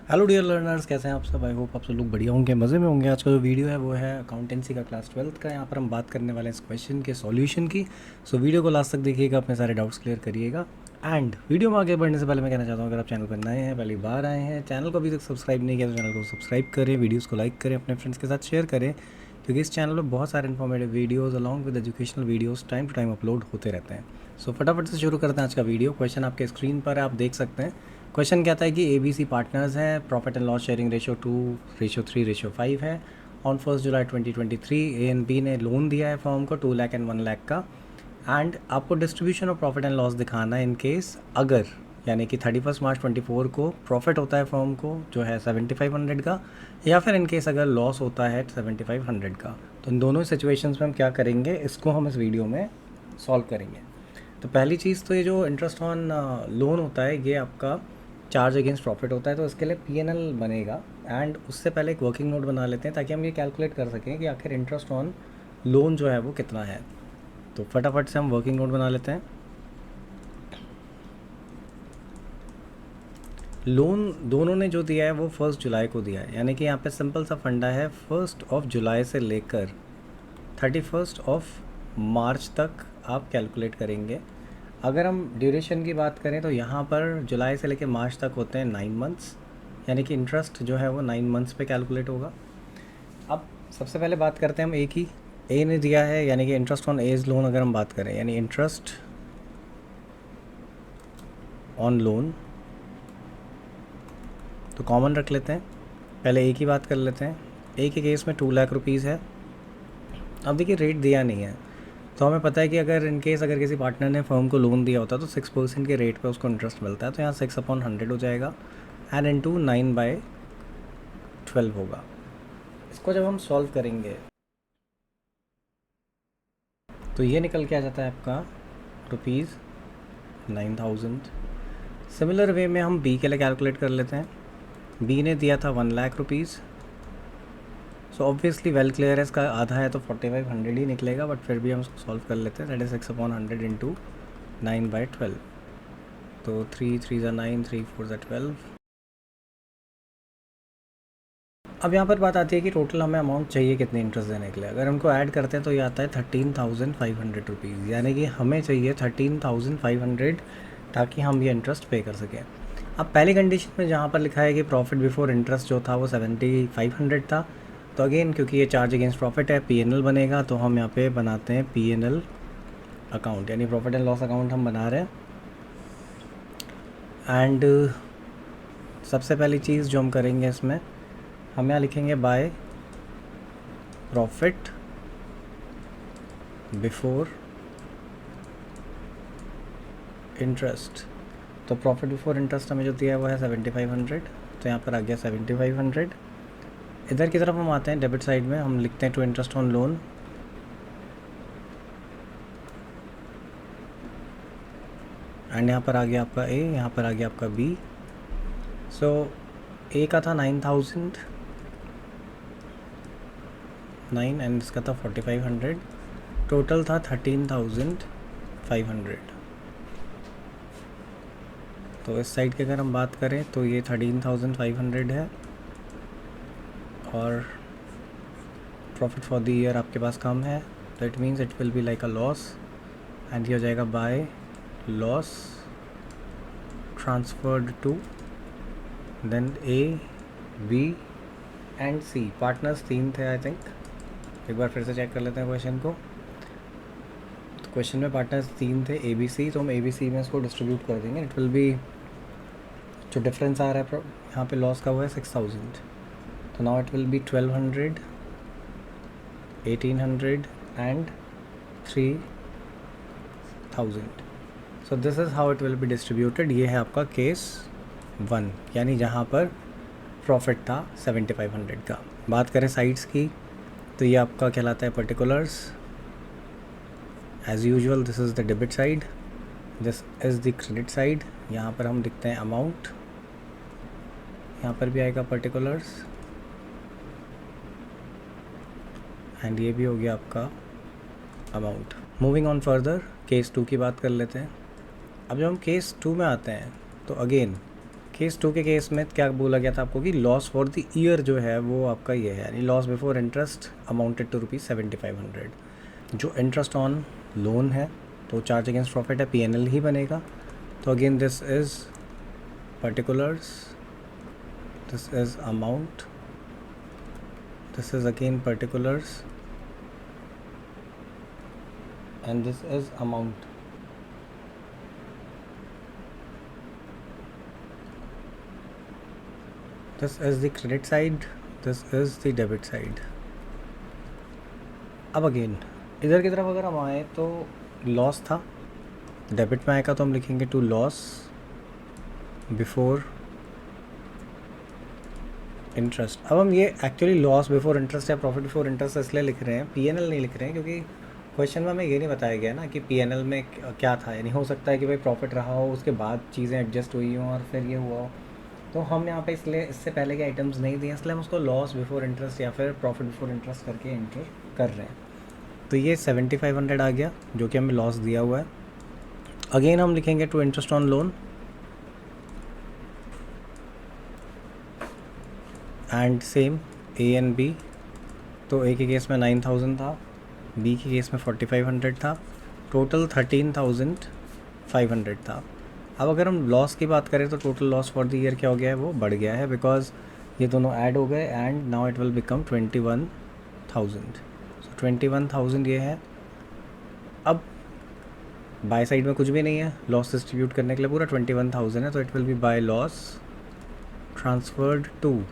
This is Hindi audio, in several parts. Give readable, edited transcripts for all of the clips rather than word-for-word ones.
हेलो डियर लर्नर्स, कैसे हैं आप सब। आई होप आप सब लोग बढ़िया होंगे, मज़े में होंगे। आज का जो वीडियो है वो है अकाउंटेंसी का क्लास 12th का। यहाँ पर हम बात करने वाले हैं इस क्वेश्चन के सॉल्यूशन की। सो वीडियो को लास्ट तक देखिएगा, अपने सारे डाउट्स क्लियर करिएगा। एंड वीडियो में आगे बढ़ने से पहले मैं कहना चाहता हूँ, अगर आप चैनल पर नए हैं, पहली बार आए हैं, चैनल को अभी तक सब्सक्राइब नहीं किया तो चैनल को सब्सक्राइब करें, वीडियोज़ को लाइक करें, अपने फ्रेंड्स के साथ शेयर करें, क्योंकि इस चैनल पर बहुत सारे informative videos along with educational videos time to time upload होते रहते हैं। सो फटाफट से शुरू करते हैं आज का वीडियो। क्वेश्चन आपके स्क्रीन पर है, आप देख सकते हैं। क्वेश्चन कहता है कि ABC पार्टनर्स हैं, profit and loss sharing ratio 2:3:5 है। On 1 July 2023 A and B ने लोन दिया है फर्म को 2 लाख एंड 1 लाख का। एंड आपको distribution of profit and loss दिखाना है इन केस अगर, यानी कि 31 मार्च 24 को प्रॉफिट होता है फर्म को जो है 7500 का, या फिर इन केस अगर लॉस होता है 7500 का। तो इन दोनों सिचुएशंस में हम क्या करेंगे, इसको हम इस वीडियो में सॉल्व करेंगे। तो पहली चीज़ तो ये जो इंटरेस्ट ऑन लोन होता है, ये आपका चार्ज अगेंस्ट प्रॉफिट होता है, तो इसके लिए P&L बनेगा। एंड उससे पहले एक वर्किंग नोट बना लेते हैं ताकि हम ये कैलकुलेट कर सकें कि आखिर इंटरेस्ट ऑन लोन जो है वो कितना है। तो फटाफट से हम वर्किंग नोट बना लेते हैं। लोन दोनों ने जो दिया है वो 1 जुलाई को दिया है, यानी कि यहाँ पे सिंपल सा फंडा है, 1 जुलाई से लेकर 31 मार्च तक आप कैलकुलेट करेंगे। अगर हम ड्यूरेशन की बात करें तो यहाँ पर जुलाई से लेकर मार्च तक होते हैं 9 मंथ्स, यानी कि इंटरेस्ट जो है वो 9 मंथ्स पे कैलकुलेट होगा। अब सबसे पहले बात करते हैं हम ए की। ए ने दिया है, यानी कि इंटरेस्ट ऑन एज लोन अगर हम बात करें, यानी इंटरेस्ट ऑन लोन, तो कॉमन रख लेते हैं। पहले ए की बात कर लेते हैं। ए के केस में 2 लाख रुपीज़ है। अब देखिए रेट दिया नहीं है, तो हमें पता है कि अगर इन केस अगर किसी पार्टनर ने फर्म को लोन दिया होता तो 6% के रेट पे उसको इंटरेस्ट मिलता है, तो यहाँ 6/100 हो जाएगा एंड इंटू 9/12 होगा। इसको जब हम सॉल्व करेंगे तो ये निकल के आ जाता है आपका ₹9000। सिमिलर वे में हम बी के लिए कैलकुलेट कर लेते हैं। बी ने दिया था 1 lakh rupees. So obviously well clear है, इसका आधा है तो 4500 ही निकलेगा, बट फिर भी हम उसको सॉल्व कर लेते हैं। That is 6/100 into 9/12। तो 3 3 ज़ा 9, 3 4 ज़ा 12। अब यहाँ पर बात आती है कि टोटल हमें अमाउंट चाहिए कितने इंटरेस्ट देने के लिए। अगर हमको ऐड करते हैं तो ये आता है 13,500 रुपीज़, यानी कि हमें चाहिए 13,500 ताकि हम ये इंटरेस्ट पे कर सकें। अब पहली कंडीशन में जहाँ पर लिखा है कि प्रॉफिट बिफोर इंटरेस्ट जो था वो 7500 था, तो अगेन क्योंकि ये चार्ज अगेंस्ट प्रॉफिट है, P&L बनेगा, तो हम यहाँ पे बनाते हैं P&L अकाउंट, यानी प्रॉफिट एंड लॉस अकाउंट हम बना रहे हैं। एंड सबसे पहली चीज़ जो हम करेंगे इसमें, हम यहाँ लिखेंगे बाय प्रॉफिट बिफोर इंटरेस्ट। तो प्रॉफिट बिफोर इंटरेस्ट हमें जो दिया है वो है 7500, तो यहाँ पर आ गया 7500। इधर की तरफ हम आते हैं, डेबिट साइड में हम लिखते हैं to interest on loan. And यहाँ पर आ गया आपका ए, यहाँ पर आ गया आपका बी। सो ए का था 9000 एंड इसका था 4500, टोटल था 13,500। तो इस साइड की अगर हम बात करें तो ये 13,500 है, और प्रॉफिट फॉर द ईयर आपके पास कम है, तो it means it will be like a loss. And ये हो जाएगा by loss transferred to, then A B and C. Partners 3 थे आई थिंक, एक बार फिर से चेक कर लेते हैं क्वेश्चन को। तो क्वेश्चन में पार्टनर्स 3 थे ABC, तो हम ABC में इसको डिस्ट्रीब्यूट कर देंगे। इट विल बी, जो डिफरेंस आ रहा है यहाँ पे लॉस का वो है 6000, तो now it will B 1200, 1800 and 3000। So this is how it will be distributed. ये है आपका केस 1, यानी जहाँ पर प्रॉफिट था 7500 का। बात करें साइड्स की, तो ये आपका कहलाता है particulars. As usual this is the debit side, this is the credit side. यहाँ पर हम लिखते हैं अमाउंट, यहाँ पर भी आएगा पर्टिकुलर्स, एंड ये भी हो गया आपका amount. Moving on further, case 2 की बात कर लेते हैं। अब जब हम केस 2 में आते हैं तो अगेन केस 2 के केस में क्या बोला गया था आपको कि लॉस फॉर द ईयर जो है वो आपका ये है, यानी loss before interest amounted to ₹7500। जो इंटरेस्ट ऑन लोन है तो चार्ज अगेंस्ट प्रॉफिट है, P&L ही बनेगा। तो again this is particulars, this is amount, this is again particulars and this is amount. This is the credit side, this is the debit side। अब अगेन इधर की तरफ अगर हम आए तो लॉस था, डेबिट में आएगा तो हम लिखेंगे टू लॉस बिफोर इंटरेस्ट। अब हम ये एक्चुअली लॉस बिफोर इंटरेस्ट या प्रॉफिट बिफोर इंटरेस्ट इसलिए लिख रहे हैं, P&L नहीं लिख रहे हैं, क्योंकि क्वेश्चन में हमें ये नहीं बताया गया ना कि P&L में क्या था। यानी हो सकता है कि भाई प्रॉफिट रहा हो, उसके बाद चीज़ें एडजस्ट हुई हों और फिर ये हुआ हो। तो हम यहाँ पे इसलिए इससे पहले के आइटम्स नहीं दिए, इसलिए हम उसको लॉस बिफोर इंटरेस्ट या फिर प्रॉफिट बिफोर इंटरेस्ट करके एंटर कर रहे हैं। तो ये 7500 आ गया जो कि हमें लॉस दिया हुआ है। अगेन हम लिखेंगे to interest on loan and same A and B। तो A के केस में 9000 था, B के केस में 4500 था, टोटल 13500 था। अब अगर हम लॉस की बात करें तो total loss for the year क्या हो गया है, वो बढ़ गया है, बिकॉज ये दोनों ऐड हो गए and now it will become 21000। सो 21000 ये है। अब बाय साइड में कुछ भी नहीं है, लॉस डिस्ट्रीब्यूट करने के लिए पूरा 21000 है, तो it will be by loss transferred to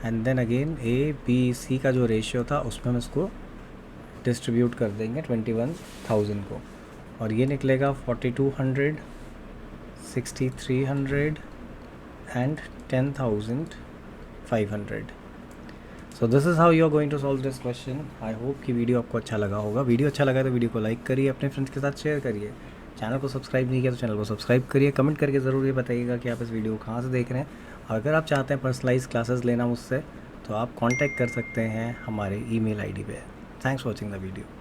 and then again ABC का जो रेशियो था उसमें हम इसको डिस्ट्रीब्यूट कर देंगे 21000 को, और ये निकलेगा 4200, 6300 and 10500। So this is how you are going to solve this question. I hope कि वीडियो आपको अच्छा लगा होगा। वीडियो अच्छा लगा तो वीडियो को लाइक करिए, अपने फ्रेंड्स के साथ शेयर करिए। चैनल को सब्सक्राइब नहीं किया तो चैनल को सब्सक्राइब करिए। कमेंट करके ज़रूर ये बताइएगा कि आप इस वीडियो को कहाँ से देख रहे हैं। और अगर आप चाहते हैं पर्सनलाइज क्लासेस लेना मुझसे तो आप कांटेक्ट कर सकते हैं हमारे ईमेल आईडी पे। Thanks for watching the video.